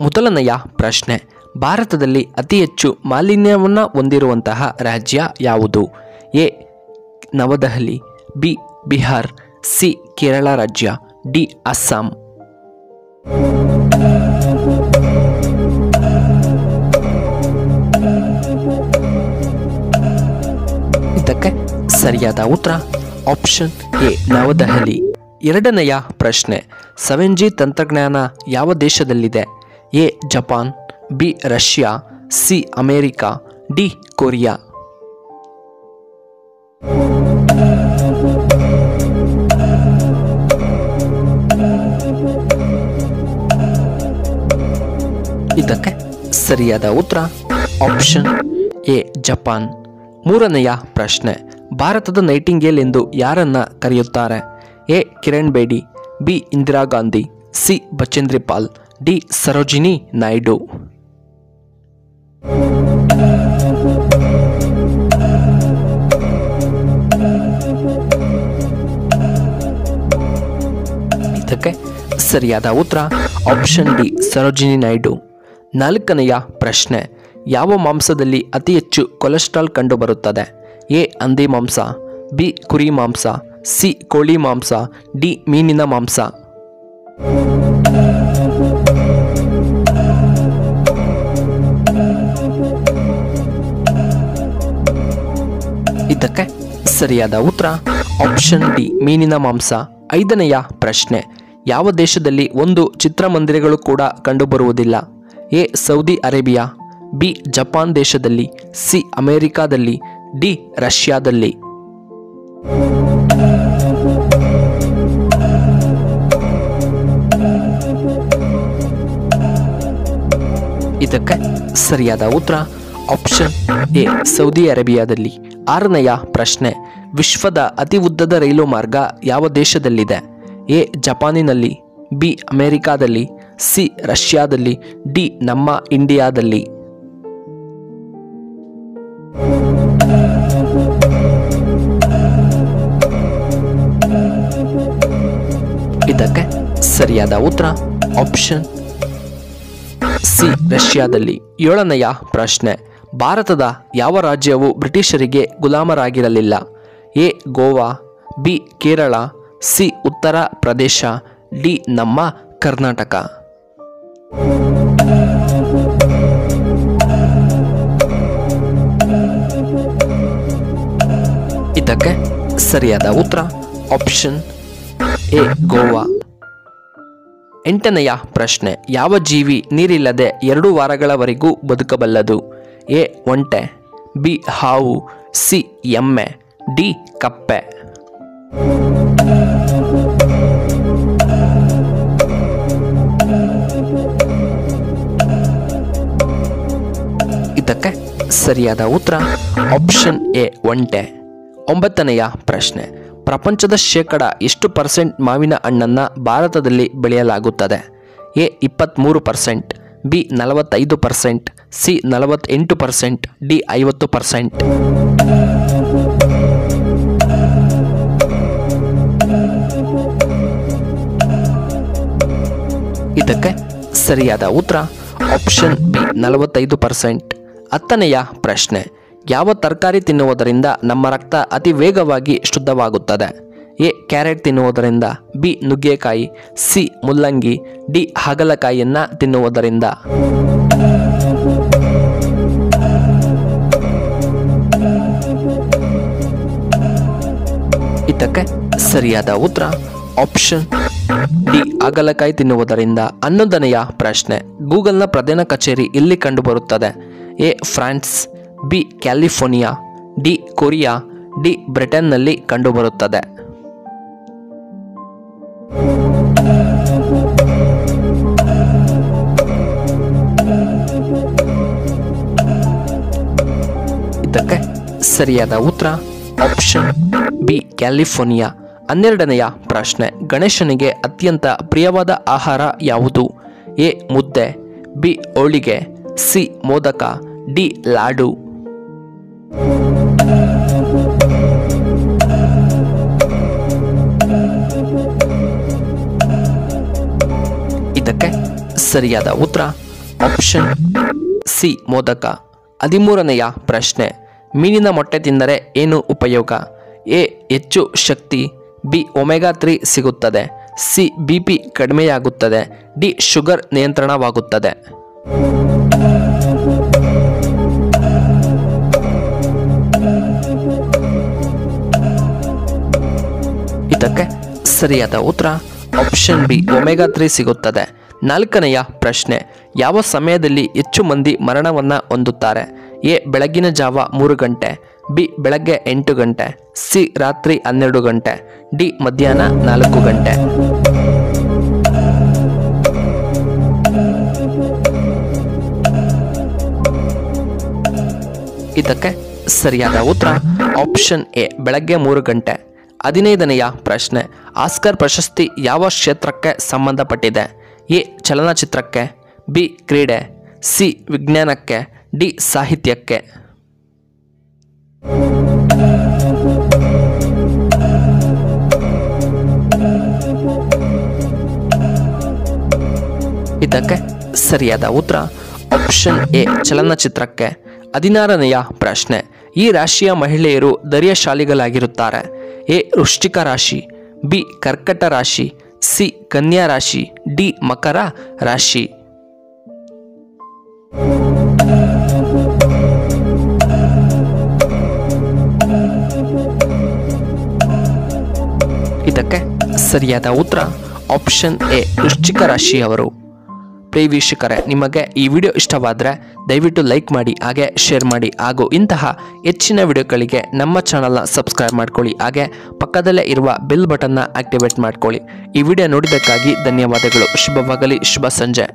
ಮೊದಲನೆಯ ಪ್ರಶ್ನೆ, ಭಾರತದಲ್ಲಿ ಅತಿ ಹೆಚ್ಚು ಮಾಲಿನ್ಯವನ್ನು ಹೊಂದಿರುವಂತಹ ರಾಜ್ಯ ಯಾವುದು? A Navadehali, B Bihar, C Kerala ರಾಜ್ಯ, ಡಿ ಅಸ್ಸಾಂ. ಇದಕ್ಕೆ ಸರಿಯಾದ ಉತ್ತರ ಆಪ್ಷನ್ ಎ ನವದೆಹಲಿ. ಎರಡನೆಯ ಪ್ರಶ್ನೆ, 7G ತಂತ್ರಜ್ಞಾನ ಯಾವ ದೇಶದಲ್ಲಿದೆ? A Japan, B Russia, C America, D Korea. ಇದಕ್ಕೆ ಸರಿಯಾದ ಉತ್ತರ ಆಪ್ಷನ್ ಎ ಜಪಾನ್. ಮೂರನೆಯ ಪ್ರಶ್ನೆ, ಭಾರತದ ನೈಟಿಂಗೇಲ್ ಎಂದು ಯಾರನ್ನ ಕರೆಯುತ್ತಾರೆ? A Kiran Bedi, B Indira Gandhi, C Bachendri Pal, D Sarojini Naidu. ಇದಕ್ಕೆ ಸರಿಯಾದ ಉತ್ತರ ಆಪ್ಷನ್ ಡಿ ಸರೋಜಿನಿ ನಾಯ್ಡು. ನಾಲ್ಕನೆಯ ಪ್ರಶ್ನೆ, ಯಾವ ಮಾಂಸದಲ್ಲಿ ಅತಿ ಹೆಚ್ಚು ಕೊಲೆಸ್ಟ್ರಾಲ್ ಕಂಡುಬರುತ್ತದೆ? ಎ ಹಂದಿ ಮಾಂಸ, ಬಿ ಕುರಿ ಮಾಂಸ, ಸಿ ಕೋಳಿ ಮಾಂಸ, ಡಿ ಮೀನಿನ ಮಾಂಸ. ಇದಕ್ಕೆ ಸರಿಯಾದ ಉತ್ತರ ಆಪ್ಷನ್ ಡಿ ಮೀನಿನ ಮಾಂಸ. ಐದನೆಯ ಪ್ರಶ್ನೆ, ಯಾವ ದೇಶದಲ್ಲಿ ಒಂದು ಚಿತ್ರಮಂದಿರಗಳು ಕೂಡ ಕಂಡುಬರುವುದಿಲ್ಲ? A Saudi Arabia, B Japan ದೇಶದಲ್ಲಿ, ಸಿ ಅಮೇರಿಕಾದಲ್ಲಿ, ಡಿ ರಷ್ಯಾದಲ್ಲಿ. ಇದಕ್ಕೆ ಸರಿಯಾದ ಉತ್ತರ ಆಪ್ಷನ್ ಎ ಸೌದಿ ಅರೇಬಿಯಾದಲ್ಲಿ. ಆರನೆಯ ಪ್ರಶ್ನೆ, ವಿಶ್ವದ ಅತಿ ಉದ್ದದ ರೈಲು ಮಾರ್ಗ ಯಾವ ದೇಶದಲ್ಲಿದೆ? ಎ ಜಪಾನಿನಲ್ಲಿ, ಬಿ ಅಮೇರಿಕಾದಲ್ಲಿ, ಸಿ ರಷ್ಯಾದಲ್ಲಿ, ಡಿ ನಮ್ಮ ಇಂಡಿಯಾದಲ್ಲಿ. ಇದಕ್ಕೆ ಸರಿಯಾದ ಉತ್ತರ ಆಪ್ಷನ್ ಸಿ ರಷ್ಯಾದಲ್ಲಿ. ಏಳನೆಯ ಪ್ರಶ್ನೆ, ಭಾರತದ ಯಾವ ರಾಜ್ಯವು ಬ್ರಿಟಿಷರಿಗೆ ಗುಲಾಮರಾಗಿರಲಿಲ್ಲ? A Goa, B Kerala, C Uttar Pradesh, D ನಮ್ಮ ಕರ್ನಾಟಕ. ಇದಕ್ಕೆ ಸರಿಯಾದ ಉತ್ತರ ಆಪ್ಷನ್ ಎ ಗೋವಾ. ಎಂಟನೆಯ ಪ್ರಶ್ನೆ, ಯಾವ ಜೀವಿ ನೀರಿಲ್ಲದೆ 2 ವಾರಗಳವರೆಗೂ ಬದುಕಬಲ್ಲದು? ಎ ಒಂಟೆ, ಬಿ ಹಾವು, ಸಿ ಎಮ್ಮೆ, ಡಿ ಕಪ್ಪೆ. ಇದಕ್ಕೆ ಸರಿಯಾದ ಉತ್ತರ ಆಪ್ಷನ್ ಎ ಒಂಟೆ. ಒಂಬತ್ತನೆಯ ಪ್ರಶ್ನೆ, ಪ್ರಪಂಚದ ಶೇಕಡ ಎಷ್ಟು % ಮಾವಿನ ಹಣ್ಣನ್ನು ಭಾರತದಲ್ಲಿ ಬೆಳೆಯಲಾಗುತ್ತದೆ? A 23%, B 45%, C 48%, D 50%. ಇದಕ್ಕೆ ಸರಿಯಾದ ಉತ್ತರ ಆಪ್ಷನ್ ಬಿ 45%. ಹತ್ತನೆಯ ಪ್ರಶ್ನೆ, ಯಾವ ತರಕಾರಿ ತಿನ್ನುವುದರಿಂದ ನಮ್ಮ ರಕ್ತ ಅತಿ ವೇಗವಾಗಿ ಶುದ್ಧವಾಗುತ್ತದೆ? ಎ ಕ್ಯಾರೆಟ್ ತಿನ್ನುವುದರಿಂದ, ಬಿ ನುಗ್ಗೆಕಾಯಿ, ಸಿ ಮುಲ್ಲಂಗಿ, ಡಿ ಹಾಗಲಕಾಯಿಯನ್ನು ತಿನ್ನುವುದರಿಂದ. ಇದಕ್ಕೆ ಸರಿಯಾದ ಉತ್ತರ ಆಪ್ಷನ್ ಡಿ ಹಾಗಲಕಾಯಿ ತಿನ್ನುವುದರಿಂದ. 11ನೆಯ ಪ್ರಶ್ನೆ, ಗೂಗಲ್ನ ಪ್ರಧಾನ ಕಚೇರಿ ಎಲ್ಲಿ ಕಂಡುಬರುತ್ತದೆ? A France, B California, D Korea, D ಬ್ರಿಟನ್ನಲ್ಲಿ ಕಂಡುಬರುತ್ತದೆ. ಇದಕ್ಕೆ ಸರಿಯಾದ ಉತ್ತರ ಆಪ್ಷನ್ ಬಿ ಕ್ಯಾಲಿಫೋರ್ನಿಯಾ. 12ನೆಯ ಪ್ರಶ್ನೆ, ಗಣೇಶನಿಗೆ ಅತ್ಯಂತ ಪ್ರಿಯವಾದ ಆಹಾರ ಯಾವುದು? ಎ ಮುದ್ದೆ, ಬಿ ಹೋಳಿಗೆ, ಸಿ ಮೋದಕ, ಡಿ ಲಾಡು. ಇದಕ್ಕೆ ಸರಿಯಾದ ಉತ್ತರ ಆಪ್ಷನ್ ಸಿ ಮೋದಕ. 13ನೆಯ ಪ್ರಶ್ನೆ, ಮೀನಿನ ಮೊಟ್ಟೆ ತಿಂದರೆ ಏನು ಉಪಯೋಗ? ಎ ಹೆಚ್ಚು ಶಕ್ತಿ, ಬಿ ಒಮೆಗಾ 3 ಸಿಗುತ್ತದೆ, ಸಿ BP ಕಡಿಮೆಯಾಗುತ್ತದೆ, ಡಿ ಶುಗರ್ ನಿಯಂತ್ರಣವಾಗುತ್ತದೆ. ಇದಕ್ಕೆ ಸರಿಯಾದ ಉತ್ತರ ಆಪ್ಷನ್ ಬಿ ಒಮೆಗಾ 3 ಸಿಗುತ್ತದೆ. 4ನೆಯ ಪ್ರಶ್ನೆ, ಯಾವ ಸಮಯದಲ್ಲಿ ಹೆಚ್ಚು ಮಂದಿ ಮರಣವನ್ನು ಹೊಂದುತ್ತಾರೆ? ಎ ಬೆಳಗಿನ ಜಾವ 3 ಗಂಟೆ, ಬಿ ಬೆಳಗ್ಗೆ 8 ಗಂಟೆ, ಸಿ ರಾತ್ರಿ 12 ಗಂಟೆ, ಡಿ ಮಧ್ಯಾಹ್ನ 4 ಗಂಟೆ. ಇದಕ್ಕೆ ಸರಿಯಾದ ಉತ್ತರ ಆಪ್ಷನ್ ಎ ಬೆಳಗ್ಗೆ 3 ಗಂಟೆ. 15ನೆಯ ಪ್ರಶ್ನೆ, ಆಸ್ಕರ್ ಪ್ರಶಸ್ತಿ ಯಾವ ಕ್ಷೇತ್ರಕ್ಕೆ ಸಂಬಂಧಪಟ್ಟಿದೆ? ಎ ಚಲನಚಿತ್ರಕ್ಕೆ, ಬಿ ಕ್ರೀಡೆ, ಸಿ ವಿಜ್ಞಾನಕ್ಕೆ, ಡಿ ಸಾಹಿತ್ಯಕ್ಕೆ. ಇದಕ್ಕೆ ಸರಿಯಾದ ಉತ್ತರ ಆಪ್ಷನ್ ಎ ಚಲನಚಿತ್ರಕ್ಕೆ. 16ನೆಯ ಪ್ರಶ್ನೆ, ಈ ರಾಶಿಯ ಮಹಿಳೆಯರು ಧೈರ್ಯಶಾಲಿಗಳಾಗಿರುತ್ತಾರೆ. ಎ ವೃಶ್ಚಿಕ ರಾಶಿ, ಬಿ ಕರ್ಕಟ ರಾಶಿ, ಸಿ ಕನ್ಯಾ ರಾಶಿ, ಡಿ ಮಕರ ರಾಶಿ. ಇದಕ್ಕೆ ಸರಿಯಾದ ಉತ್ತರ ಆಪ್ಷನ್ ಎ ವೃಶ್ಚಿಕ ರಾಶಿಯವರು. ಪ್ರಿಯ ವೀಕ್ಷಕರೇ, ನಿಮಗೆ ಈ ವಿಡಿಯೋ ಇಷ್ಟವಾದರೆ ದಯವಿಟ್ಟು ಲೈಕ್ ಮಾಡಿ, ಹಾಗೆ ಶೇರ್ ಮಾಡಿ, ಹಾಗೂ ಇಂತಹ ಹೆಚ್ಚಿನ ವಿಡಿಯೋಗಳಿಗೆ ನಮ್ಮ ಚಾನಲ್ನ ಸಬ್ಸ್ಕ್ರೈಬ್ ಮಾಡ್ಕೊಳ್ಳಿ, ಹಾಗೆ ಪಕ್ಕದಲ್ಲೇ ಇರುವ ಬೆಲ್ ಬಟನ್ನ ಆಕ್ಟಿವೇಟ್ ಮಾಡ್ಕೊಳ್ಳಿ. ಈ ವಿಡಿಯೋ ನೋಡಿದ್ದಕ್ಕಾಗಿ ಧನ್ಯವಾದಗಳು. ಶುಭವಾಗಲಿ. ಶುಭ ಸಂಜೆ.